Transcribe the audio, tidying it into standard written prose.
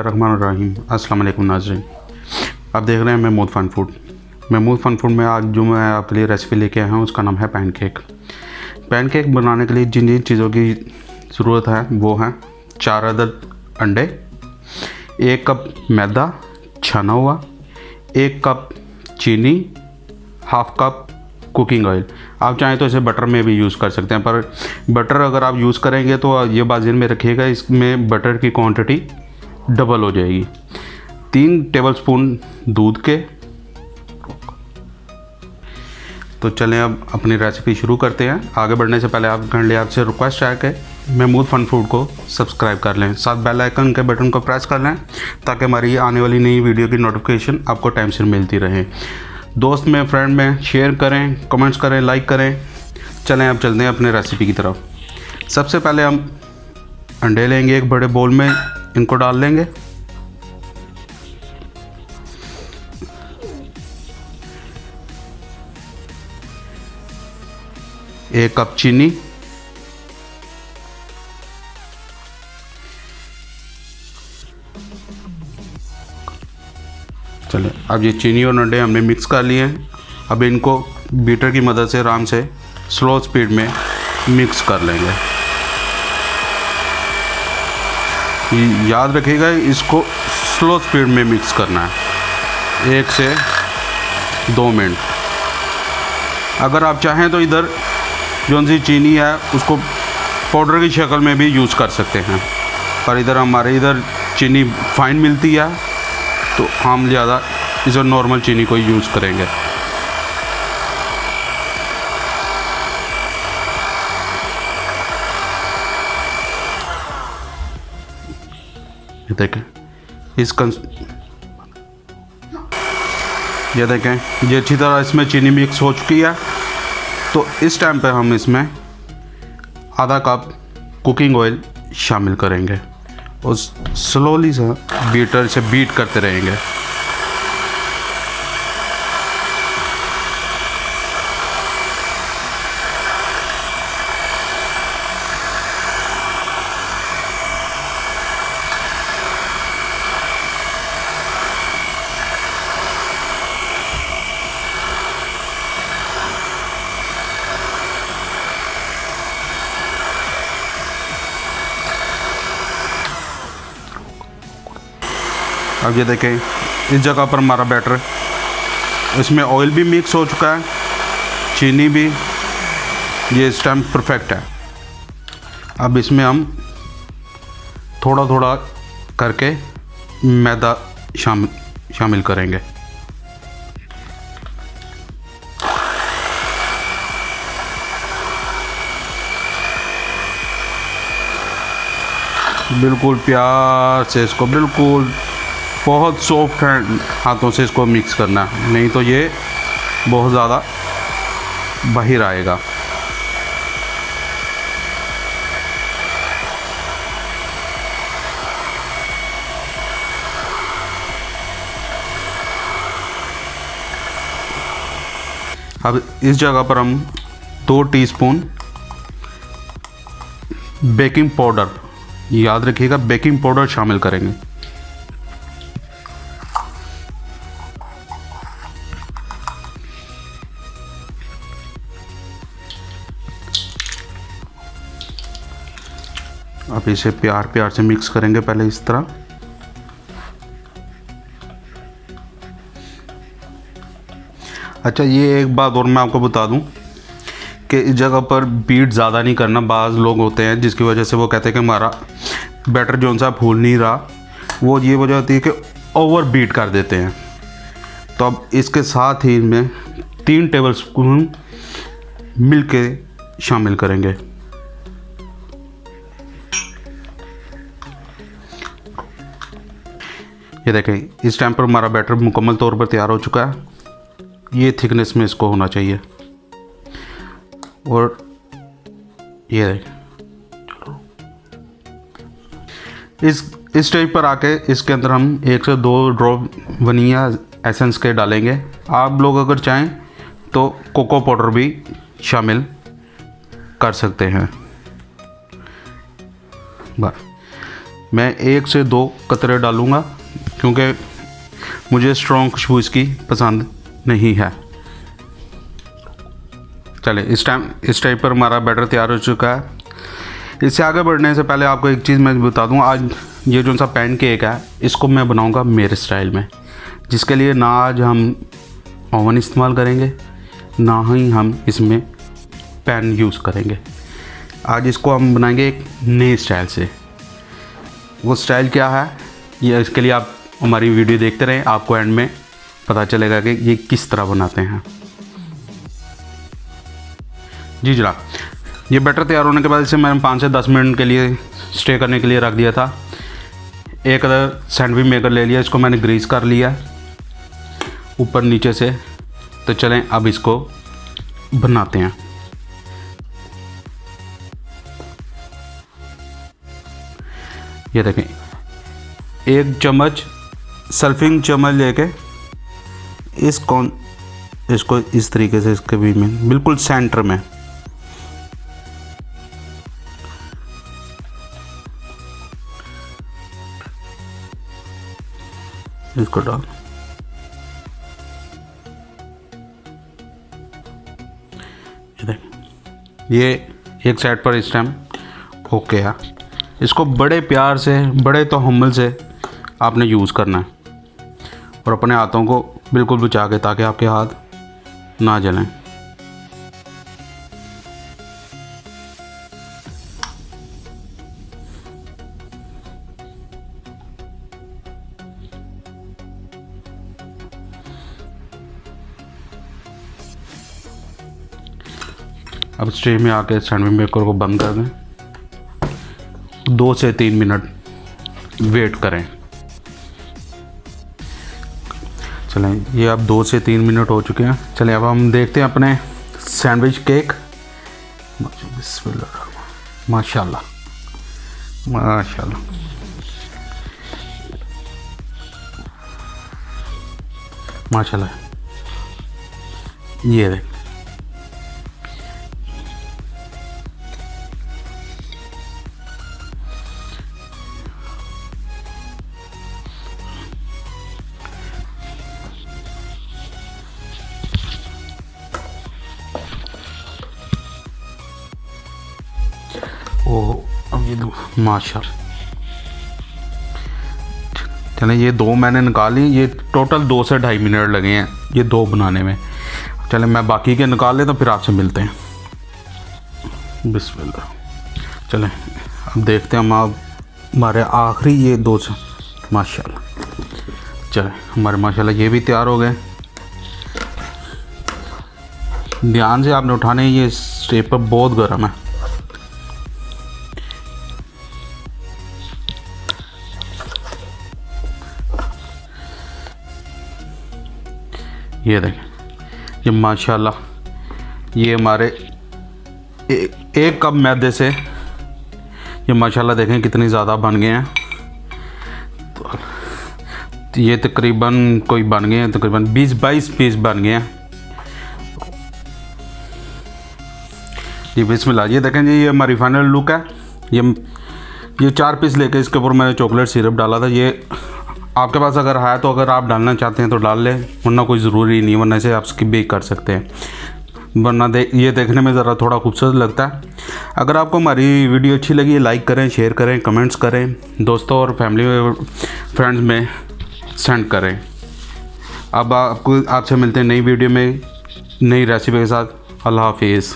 बिस्मिल्लाहिर्रहमानिर्रहीम। अस्सलाम वालेकुम नाज़रीन, आप देख रहे हैं महमूद फ़न फूड। महमूद फ़न फूड में आज जो मैं आपके लिए रेसिपी लेके आया हूँ उसका नाम है पैनकेक। पैनकेक बनाने के लिए जिन जिन चीज़ों की ज़रूरत है वो हैं 4 अदद अंडे, 1 कप मैदा छना हुआ, 1 कप चीनी, हाफ़ कप कुकिंग ऑयल। आप चाहें तो इसे बटर में भी यूज़ कर सकते हैं, पर बटर अगर आप यूज़ करेंगे तो ये बात ज़हन में रखिएगा, इसमें बटर की क्वांटिटी डबल हो जाएगी। 3 टेबलस्पून दूध के। तो चलें अब अपनी रेसिपी शुरू करते हैं। आगे बढ़ने से पहले आपसे रिक्वेस्ट है कि महमूद फ़न फूड को सब्सक्राइब कर लें, साथ बेल आइकन के बटन को प्रेस कर लें ताकि हमारी आने वाली नई वीडियो की नोटिफिकेशन आपको टाइम से मिलती रहे। दोस्त में, फ्रेंड में शेयर करें, कमेंट्स करें, लाइक करें। चलें अब चलते हैं अपने रेसिपी की तरफ। सबसे पहले हम अंडे लेंगे, एक बड़े बोल में इनको डाल लेंगे। एक कप चीनी, चलिए अब ये चीनी और अंडे हमने मिक्स कर लिए हैं। अब इनको बीटर की मदद से आराम से स्लो स्पीड में मिक्स कर लेंगे। याद रखिएगा इसको स्लो स्पीड में मिक्स करना है, 1 से 2 मिनट। अगर आप चाहें तो इधर जो सी चीनी है उसको पाउडर की शक्ल में भी यूज़ कर सकते हैं, पर हमारे इधर चीनी फाइन मिलती है तो हम ज़्यादा इसे नॉर्मल चीनी को यूज़ करेंगे। ये देखें ये देखें ये अच्छी तरह इसमें चीनी मिक्स हो चुकी है। तो इस टाइम पे हम इसमें आधा कप कुकिंग ऑयल शामिल करेंगे और स्लोली से बीटर से बीट करते रहेंगे। अब ये देखें इस जगह पर हमारा बैटर, इसमें ऑयल भी मिक्स हो चुका है, चीनी भी, ये इस टाइम परफेक्ट है। अब इसमें हम थोड़ा थोड़ा करके मैदा शामिल करेंगे। बिल्कुल प्यार से इसको, बिल्कुल बहुत सॉफ्ट हाथों से इसको मिक्स करना, नहीं तो ये बहुत ज़्यादा बाहर आएगा। अब इस जगह पर हम 2 टीस्पून बेकिंग पाउडर, याद रखिएगा बेकिंग पाउडर शामिल करेंगे। अब इसे प्यार प्यार से मिक्स करेंगे पहले इस तरह। अच्छा, ये एक बात और मैं आपको बता दूं कि इस जगह पर बीट ज़्यादा नहीं करना। बाज़ लोग होते हैं जिसकी वजह से वो कहते हैं कि हमारा बैटर जो सा फूल नहीं रहा, वो ये वजह होती है कि ओवर बीट कर देते हैं। तो अब इसके साथ ही इसमें 3 टेबलस्पून मिल्क के शामिल करेंगे। ये देखें इस टाइम पर हमारा बैटर मुकम्मल तौर पर तैयार हो चुका है। ये थिकनेस में इसको होना चाहिए। और ये देखें इस स्टेज पर आके इसके अंदर हम 1 से 2 ड्रॉप वनीला एसेंस के डालेंगे। आप लोग अगर चाहें तो कोको पाउडर भी शामिल कर सकते हैं। बस मैं 1 से 2 कतरे डालूँगा क्योंकि मुझे स्ट्रॉन्ग खुशबू इसकी पसंद नहीं है। चले इस टाइप पर हमारा बैटर तैयार हो चुका है। इससे आगे बढ़ने से पहले आपको एक चीज़ मैं बता दूं, आज ये जो सा पैन केक है इसको मैं बनाऊंगा मेरे स्टाइल में, जिसके लिए ना आज हम ओवन इस्तेमाल करेंगे ना ही हम इसमें पैन यूज़ करेंगे। आज इसको हम बनाएंगे एक नए स्टाइल से। वो स्टाइल क्या है ये इसके लिए आप हमारी वीडियो देखते रहें, आपको एंड में पता चलेगा कि ये किस तरह बनाते हैं। जी जनाब, ये बैटर तैयार होने के बाद इसे मैंने 5 से 10 मिनट के लिए स्टे करने के लिए रख दिया था। एक अदर सैंडविच मेकर ले लिया, इसको मैंने ग्रीस कर लिया ऊपर नीचे से। तो चलें अब इसको बनाते हैं। ये देखें, 1 चम्मच सर्विंग चम्मच लेके इसको इस तरीके से इसके बीच में बिल्कुल सेंटर में इसको डाल। ये एक साइड पर इस टाइम ओके है। इसको बड़े प्यार से, बड़े तहम्मुल से आपने यूज़ करना है और अपने हाथों को बिल्कुल बचा के, ताकि आपके हाथ ना जलें। अब स्टे में आके सैंडविच मेकर को बंद कर दें। 2 से 3 मिनट वेट करें। चलें, ये अब 2 से 3 मिनट हो चुके हैं। चलें अब हम देखते हैं अपने सैंडविच केक। बिस्मिल्लाह, माशाल्लाह माशाल्लाह। माशाल्लाह, ये देख, ओह अब ये माशाल्लाह। चलें, ये 2 मैंने निकाली। ये टोटल 2 से 2.5 मिनट लगे हैं ये 2 बनाने में। चलें मैं बाकी के निकाल ले तो फिर आपसे मिलते हैं। बिस्मिल्लाह। चलें अब देखते हैं हम आप हमारे आखिरी ये 2 से माशाल्लाह। चलें हमारे माशाल्लाह ये भी तैयार हो गए। ध्यान से आपने उठाने, ये स्टेप पर बहुत गर्म है। ये देखें, ये माशाल्लाह ये हमारे एक कप मैदे से ये माशाल्लाह देखें कितनी ज़्यादा बन गए हैं। तो ये तकरीबन कोई बन गए हैं, तकरीबन 20-22 पीस बन गए हैं। जी बिस्मिल्लाह। ये देखें जी, ये हमारी फाइनल लुक है। ये 4 पीस लेके इसके ऊपर मैंने चॉकलेट सिरप डाला था। ये आपके पास अगर है तो अगर आप डालना चाहते हैं तो डाल लें, वरना कोई ज़रूरी नहीं, वरना इसे आप स्किप भी कर सकते हैं। वरना ये देखने में ज़रा थोड़ा खूबसूरत लगता है। अगर आपको हमारी वीडियो अच्छी लगी लाइक करें, शेयर करें, कमेंट्स करें, दोस्तों और फैमिली फ्रेंड्स में सेंड करें। अब आपसे मिलते हैं नई वीडियो में नई रेसिपी के साथ। अल्लाह हाफिज़।